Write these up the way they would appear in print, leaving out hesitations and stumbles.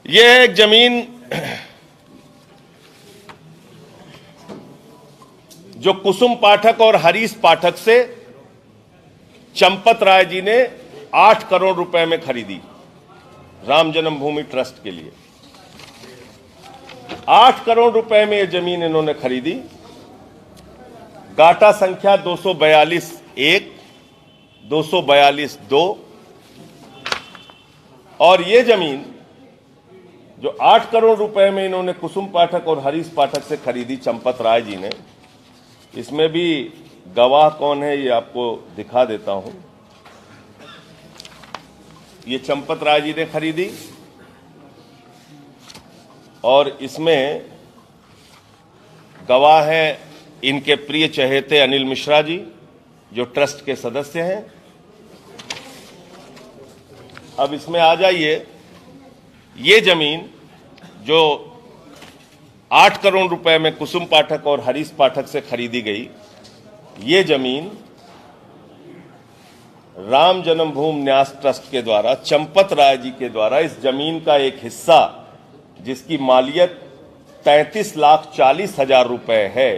ये है एक जमीन जो कुसुम पाठक और हरीश पाठक से चंपत राय जी ने 8 करोड़ रुपए में खरीदी राम जन्मभूमि ट्रस्ट के लिए। 8 करोड़ रुपए में यह जमीन इन्होंने खरीदी। गाटा संख्या 242-1, 242-2 और ये जमीन जो 8 करोड़ रुपए में इन्होंने कुसुम पाठक और हरीश पाठक से खरीदी चंपत राय जी ने, इसमें भी गवाह कौन है ये आपको दिखा देता हूं। ये चंपत राय जी ने खरीदी और इसमें गवाह है इनके प्रिय चहेते अनिल मिश्रा जी जो ट्रस्ट के सदस्य हैं। अब इसमें आ जाइए। ये जमीन जो 8 करोड़ रुपए में कुसुम पाठक और हरीश पाठक से खरीदी गई, ये जमीन राम जन्मभूमि न्यास ट्रस्ट के द्वारा चंपत राय जी के द्वारा इस जमीन का एक हिस्सा जिसकी मालियत 33,40,000 रुपए है,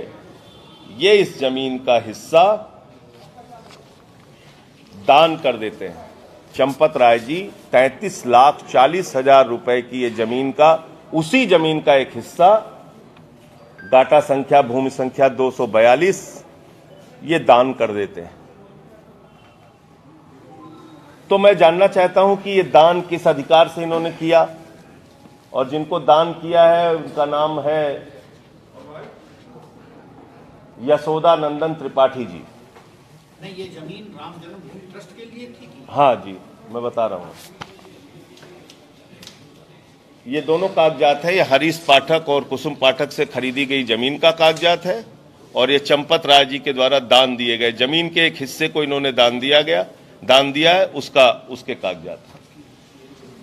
ये इस जमीन का हिस्सा दान कर देते हैं। चंपत राय जी 33,40,000 रुपए की ये जमीन का, उसी जमीन का एक हिस्सा डाटा संख्या भूमि संख्या 242 ये दान कर देते हैं। तो मैं जानना चाहता हूं कि ये दान किस अधिकार से इन्होंने किया, और जिनको दान किया है उनका नाम है यशोदा नंदन त्रिपाठी जी। नहीं, ये जमीन राम जन्मभूमि ट्रस्ट के लिए थी। हाँ जी, मैं बता रहा हूं। ये दोनों कागजात है, ये हरीश पाठक और कुसुम पाठक से खरीदी गई जमीन का कागजात है, और ये चंपत राय जी के द्वारा दान दिए गए जमीन के एक हिस्से को इन्होंने दान दिया है, उसके कागजात।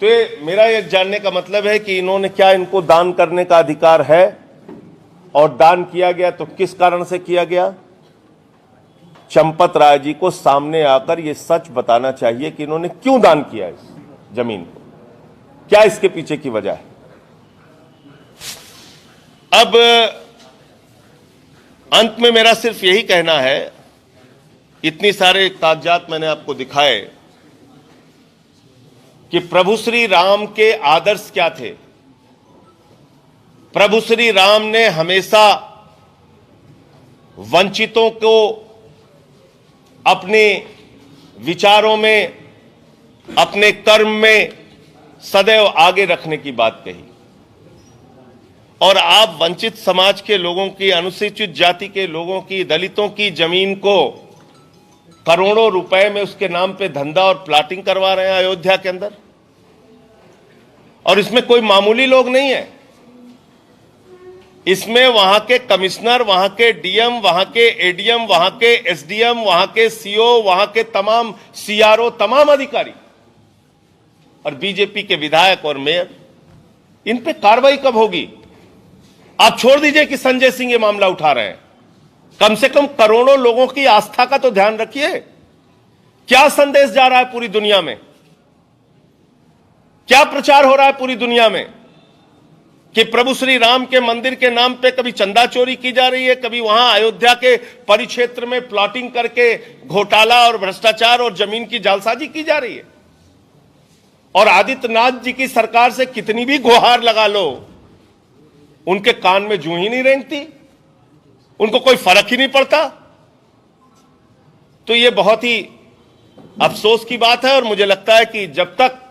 तो ये मेरा ये जानने का मतलब है कि इन्होंने क्या, इनको दान करने का अधिकार है, और दान किया गया तो किस कारण से किया गया। चंपत राय जी को सामने आकर ये सच बताना चाहिए कि इन्होंने क्यों दान किया इस जमीन को, क्या इसके पीछे की वजह है। अब अंत में मेरा सिर्फ यही कहना है, इतनी सारे कागजात मैंने आपको दिखाए कि प्रभु श्री राम के आदर्श क्या थे। प्रभु श्री राम ने हमेशा वंचितों को अपने विचारों में, अपने कर्म में सदैव आगे रखने की बात कही। और आप वंचित समाज के लोगों की, अनुसूचित जाति के लोगों की, दलितों की जमीन को करोड़ों रुपए में उसके नाम पे धंधा और प्लाटिंग करवा रहे हैं अयोध्या के अंदर। और इसमें कोई मामूली लोग नहीं है, इसमें वहां के कमिश्नर, वहां के डीएम, वहां के एडीएम, वहां के एसडीएम, वहां के सीओ, वहां के तमाम सीआरओ, तमाम अधिकारी और बीजेपी के विधायक और मेयर। इन पे कार्रवाई कब होगी। आप छोड़ दीजिए कि संजय सिंह ये मामला उठा रहे हैं, कम से कम करोड़ों लोगों की आस्था का तो ध्यान रखिए। क्या संदेश जा रहा है पूरी दुनिया में, क्या प्रचार हो रहा है पूरी दुनिया में कि प्रभु श्री राम के मंदिर के नाम पे कभी चंदा चोरी की जा रही है, कभी वहां अयोध्या के परिक्षेत्र में प्लॉटिंग करके घोटाला और भ्रष्टाचार और जमीन की जालसाजी की जा रही है। और आदित्यनाथ जी की सरकार से कितनी भी गुहार लगा लो, उनके कान में जूं ही नहीं रेंगती, उनको कोई फर्क ही नहीं पड़ता। तो यह बहुत ही अफसोस की बात है, और मुझे लगता है कि जब तक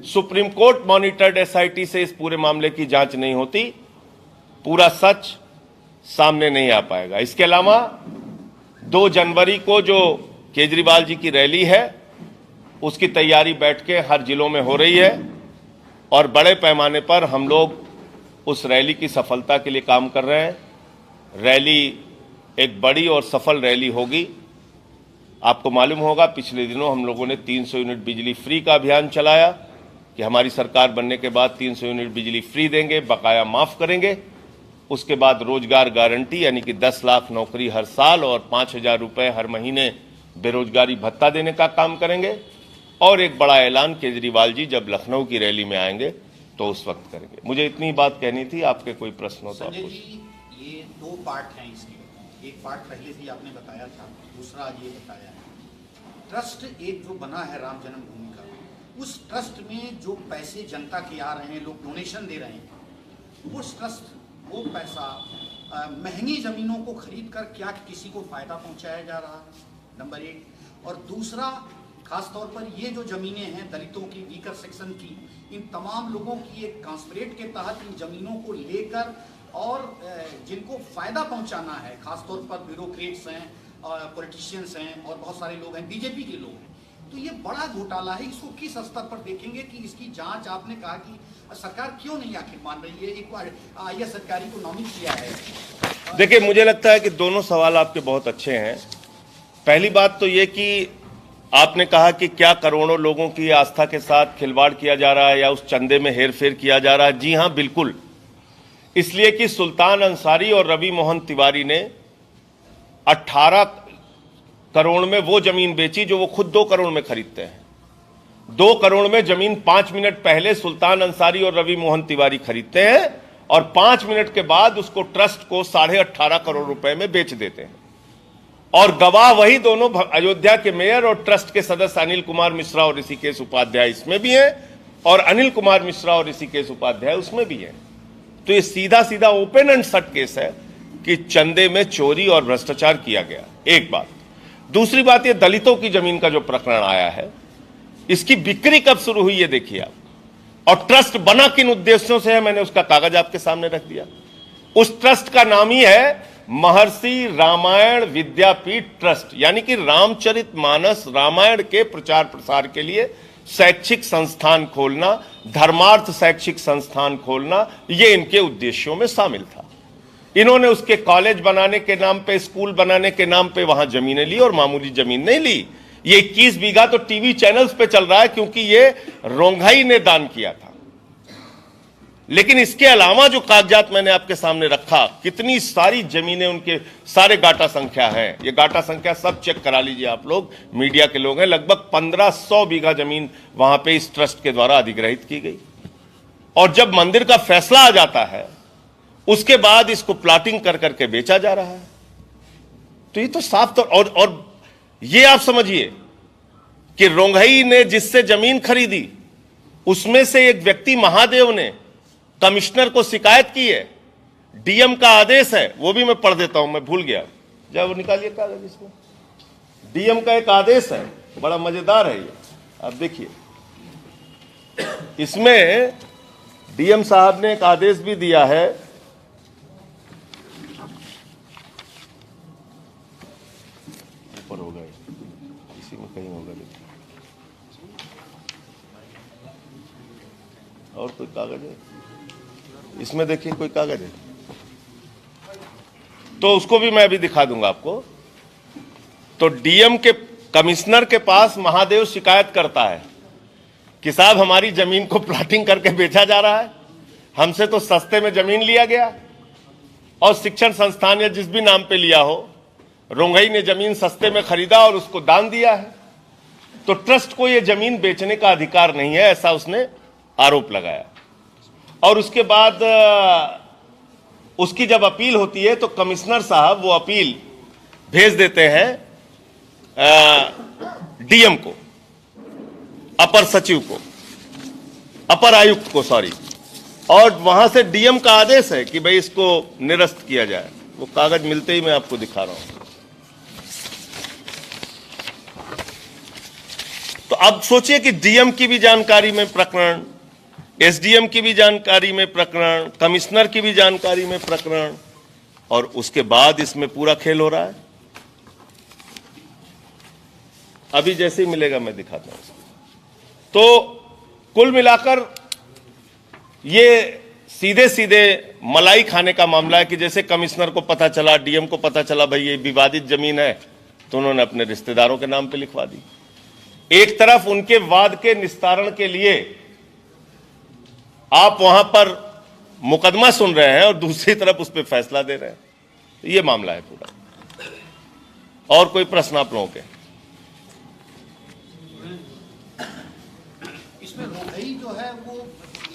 सुप्रीम कोर्ट मॉनिटर्ड एसआईटी से इस पूरे मामले की जांच नहीं होती, पूरा सच सामने नहीं आ पाएगा। इसके अलावा 2 जनवरी को जो केजरीवाल जी की रैली है, उसकी तैयारी बैठ के हर जिलों में हो रही है, और बड़े पैमाने पर हम लोग उस रैली की सफलता के लिए काम कर रहे हैं। रैली एक बड़ी और सफल रैली होगी। आपको मालूम होगा, पिछले दिनों हम लोगों ने 300 यूनिट बिजली फ्री का अभियान चलाया कि हमारी सरकार बनने के बाद 300 यूनिट बिजली फ्री देंगे, बकाया माफ करेंगे। उसके बाद रोजगार गारंटी यानी कि 10 लाख नौकरी हर साल और 5,000 रुपए हर महीने बेरोजगारी भत्ता देने का काम करेंगे। और एक बड़ा ऐलान केजरीवाल जी जब लखनऊ की रैली में आएंगे तो उस वक्त करेंगे। मुझे इतनी बात कहनी थी, आपके कोई प्रश्न हो तो आप संजय पूछें। जी, ये दो पार्ट हैं इसके। एक पार्ट पहले से ही आपने बताया था, दूसरा ये बताया है। ट्रस्ट एक जो बना है राम जन्मभूमि का, उस ट्रस्ट में जो पैसे जनता के आ रहे हैं, लोग डोनेशन दे रहे हैं, उस ट्रस्ट वो पैसा महंगी जमीनों को खरीद कर क्या किसी को फायदा पहुंचाया जा रहा है, नंबर एक। और दूसरा, खासतौर पर ये जो जमीनें हैं दलितों की, वीकर सेक्शन की, इन तमाम लोगों की एक कॉन्स्पिरेट के तहत इन जमीनों को लेकर और जिनको फायदा पहुंचाना है, खासतौर पर ब्यूरोक्रेट्स हैं, पॉलिटिशियंस हैं और बहुत सारे लोग हैं, बीजेपी के लोग हैं। तो ये बड़ा घोटाला है। इसको किस स्तर पर देखेंगे कि इसकी जांच, आपने कहा कि सरकार क्यों नहीं आखिर मान रही है? एक बार IAS अधिकारी को नॉमिनेट किया है। देखिए, मुझे लगता है कि दोनों सवाल आपके बहुत अच्छे हैं। पहली बात तो ये कि आपने कहा कि क्या करोड़ों लोगों की आस्था के साथ खिलवाड़ किया जा रहा है या उस चंदे में हेरफेर किया जा रहा है। जी हां, बिल्कुल। इसलिए कि सुल्तान अंसारी और रवि मोहन तिवारी ने 18 करोड़ में वो जमीन बेची जो वो खुद 2 करोड़ में खरीदते हैं। 2 करोड़ में जमीन 5 मिनट पहले सुल्तान अंसारी और रवि मोहन तिवारी खरीदते हैं और 5 मिनट के बाद उसको ट्रस्ट को 18.5 करोड़ रुपए में बेच देते हैं। और गवाह वही दोनों अयोध्या के मेयर और ट्रस्ट के सदस्य अनिल कुमार मिश्रा और ऋषिकेश उपाध्याय इसमें भी हैं, और अनिल कुमार मिश्रा और ऋषिकेश उपाध्याय उसमें भी हैं। तो ये सीधा सीधा ओपन एंड शट केस है कि चंदे में चोरी और भ्रष्टाचार किया गया। एक बात। दूसरी बात, ये दलितों की जमीन का जो प्रकरण आया है, इसकी बिक्री कब शुरू हुई है देखिए आप, और ट्रस्ट बना किन उद्देश्यों से है, मैंने उसका कागज आपके सामने रख दिया। उस ट्रस्ट का नाम ही है महर्षि रामायण विद्यापीठ ट्रस्ट, यानी कि रामचरितमानस रामायण के प्रचार प्रसार के लिए शैक्षिक संस्थान खोलना, धर्मार्थ शैक्षिक संस्थान खोलना, ये इनके उद्देश्यों में शामिल था। इन्होंने उसके कॉलेज बनाने के नाम पे, स्कूल बनाने के नाम पे वहां जमीनें ली, और मामूली जमीन नहीं ली। ये 21 बीघा तो टीवी चैनल्स पे चल रहा है क्योंकि ये रोंघई ने दान किया था। लेकिन इसके अलावा जो कागजात मैंने आपके सामने रखा, कितनी सारी जमीनें, उनके सारे गाटा संख्या हैं। ये गाटा संख्या सब चेक करा लीजिए आप लोग, मीडिया के लोग हैं। लगभग 1500 बीघा जमीन वहां पे इस ट्रस्ट के द्वारा अधिग्रहित की गई। और जब मंदिर का फैसला आ जाता है, उसके बाद इसको प्लाटिंग कर करके बेचा जा रहा है। तो ये तो साफ तौर, और ये आप समझिए कि रोंघई ने जिससे जमीन खरीदी, उसमें से एक व्यक्ति महादेव ने कमिश्नर को शिकायत की है। डीएम का आदेश है, वो भी मैं पढ़ देता हूं, मैं भूल गया। जब निकालिए कागज, इसमें डीएम का एक आदेश है, बड़ा मजेदार है ये, आप देखिए। इसमें डीएम साहब ने एक आदेश भी दिया है, ऊपर होगा, इसी में कहीं होगा, और कोई कागज है इसमें, देखिए कोई कागज है तो उसको भी मैं अभी दिखा दूंगा आपको। तो डीएम के, कमिश्नर के पास महादेव शिकायत करता है कि साहब हमारी जमीन को प्लाटिंग करके बेचा जा रहा है, हमसे तो सस्ते में जमीन लिया गया, और शिक्षण संस्थान या जिस भी नाम पे लिया हो, रोंघई ने जमीन सस्ते में खरीदा और उसको दान दिया है। तो ट्रस्ट को यह जमीन बेचने का अधिकार नहीं है, ऐसा उसने आरोप लगाया। और उसके बाद उसकी जब अपील होती है तो कमिश्नर साहब वो अपील भेज देते हैं डीएम को, अपर सचिव को, अपर आयुक्त को, सॉरी, और वहां से डीएम का आदेश है कि भाई इसको निरस्त किया जाए। वो कागज मिलते ही मैं आपको दिखा रहा हूं। तो अब सोचिए कि डीएम की भी जानकारी में प्रकरण, एसडीएम की भी जानकारी में प्रकरण, कमिश्नर की भी जानकारी में प्रकरण, और उसके बाद इसमें पूरा खेल हो रहा है। अभी जैसे ही मिलेगा मैं दिखाता हूं। तो कुल मिलाकर ये सीधे सीधे मलाई खाने का मामला है कि जैसे कमिश्नर को पता चला, डीएम को पता चला भाई ये विवादित जमीन है, तो उन्होंने अपने रिश्तेदारों के नाम पे लिखवा दी। एक तरफ उनके वाद के निस्तारण के लिए आप वहां पर मुकदमा सुन रहे हैं और दूसरी तरफ उस पर फैसला दे रहे हैं। ये मामला है पूरा। और कोई प्रश्न आप लोगों के? इसमें रोंघई जो है वो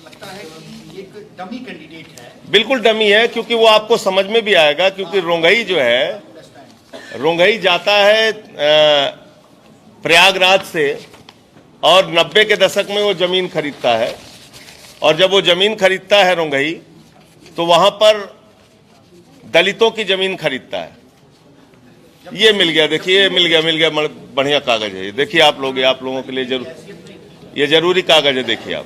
लगता है कि एक डमी कैंडिडेट है। बिल्कुल डमी है, क्योंकि वो आपको समझ में भी आएगा, क्योंकि रोंघई जो है, रोंघई जाता है प्रयागराज से और 90 के दशक में वो जमीन खरीदता है, और जब वो जमीन खरीदता है रोंघई, तो वहां पर दलितों की जमीन खरीदता है। ये मिल गया, देखिए, मिल गया बढ़िया कागज है ये। देखिए आप लोगों के लिए ये जरूरी कागज है। देखिए आप,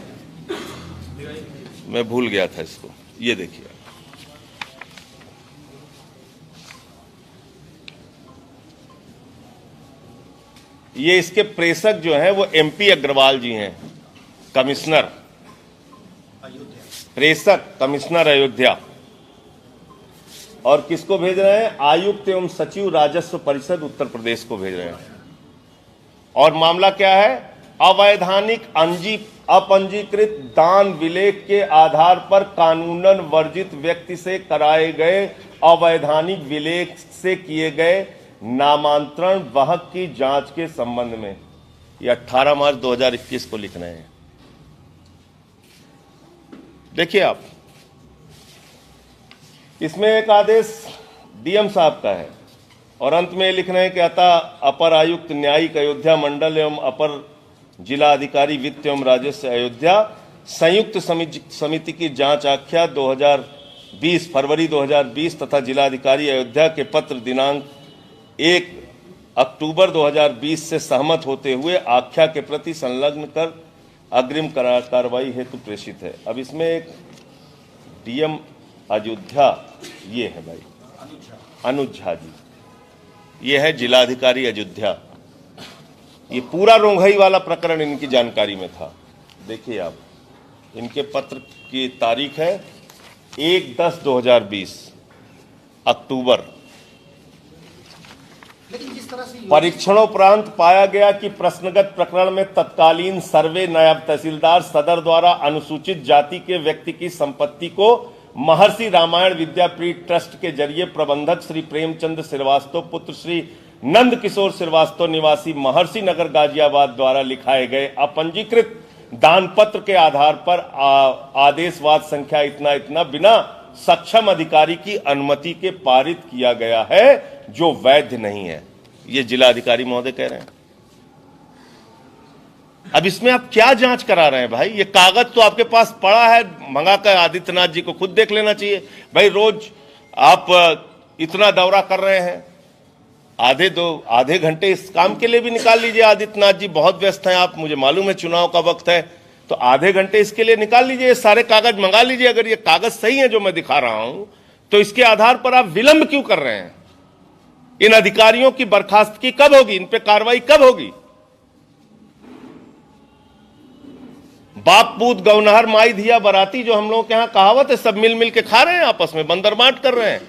मैं भूल गया था इसको, ये देखिए। ये इसके प्रेषक जो हैं वो MP अग्रवाल जी हैं, कमिश्नर, प्रेषक कमिश्नर अयोध्या। और किसको भेज रहे हैं? आयुक्त एवं सचिव राजस्व परिषद उत्तर प्रदेश को भेज रहे हैं। और मामला क्या है? अवैधानिक अपंजीकृत दान विलेख के आधार पर कानूनन वर्जित व्यक्ति से कराए गए अवैधानिक विलेख से किए गए नामांतरण वाहक की जांच के संबंध में। ये 18 मार्च 2021 को लिख रहे हैं। देखिए आप, इसमें एक आदेश DM साहब का है, और अंत में लिख रहे हैं कि अतः अपर आयुक्त न्यायिक अयोध्या मंडल एवं अपर जिला अधिकारी वित्त एवं राजस्व अयोध्या संयुक्त समिति की जांच आख्या 2020 फरवरी 2020 तथा जिलाधिकारी अयोध्या के पत्र दिनांक 1 अक्टूबर 2020 से सहमत होते हुए आख्या के प्रति संलग्न कर अग्रिम कार्रवाई हेतु प्रेषित है। अब इसमें एक DM अयोध्या, ये है भाई अनुज झा जी, ये है जिलाधिकारी अयोध्या। ये पूरा रोंघई वाला प्रकरण इनकी जानकारी में था। देखिए आप, इनके पत्र की तारीख है 1/10/2020 अक्टूबर। लेकिन जिस तरह से परीक्षणोपरांत पाया गया कि प्रश्नगत प्रकरण में तत्कालीन सर्वे नायब तहसीलदार सदर द्वारा अनुसूचित जाति के व्यक्ति की संपत्ति को महर्षि रामायण विद्यापीठ ट्रस्ट के जरिए प्रबंधक श्री प्रेमचंद श्रीवास्तव पुत्र श्री नंद किशोर श्रीवास्तव निवासी महर्षि नगर गाजियाबाद द्वारा लिखाए गए अपंजीकृत दान पत्र के आधार पर आदेशवाद संख्या इतना इतना बिना सक्षम अधिकारी की अनुमति के पारित किया गया है, जो वैध नहीं है। ये जिलाधिकारी महोदय कह रहे हैं। अब इसमें आप क्या जांच करा रहे हैं भाई? ये कागज तो आपके पास पड़ा है, मंगाकर आदित्यनाथ जी को खुद देख लेना चाहिए भाई। रोज आप इतना दौरा कर रहे हैं, आधे घंटे इस काम के लिए भी निकाल लीजिए। आदित्यनाथ जी बहुत व्यस्त हैं, आप, मुझे मालूम है चुनाव का वक्त है, तो आधे घंटे इसके लिए निकाल लीजिए, सारे कागज मंगा लीजिए। अगर ये कागज सही है जो मैं दिखा रहा हूं, तो इसके आधार पर आप विलंब क्यों कर रहे हैं? इन अधिकारियों की बर्खास्तगी कब होगी? इन पे कार्रवाई कब होगी? बाप पूत गौनहर माई धिया बराती, जो हम लोगों के यहां कहावत है, सब मिल मिल के खा रहे हैं, आपस में बंदरबांट कर रहे हैं।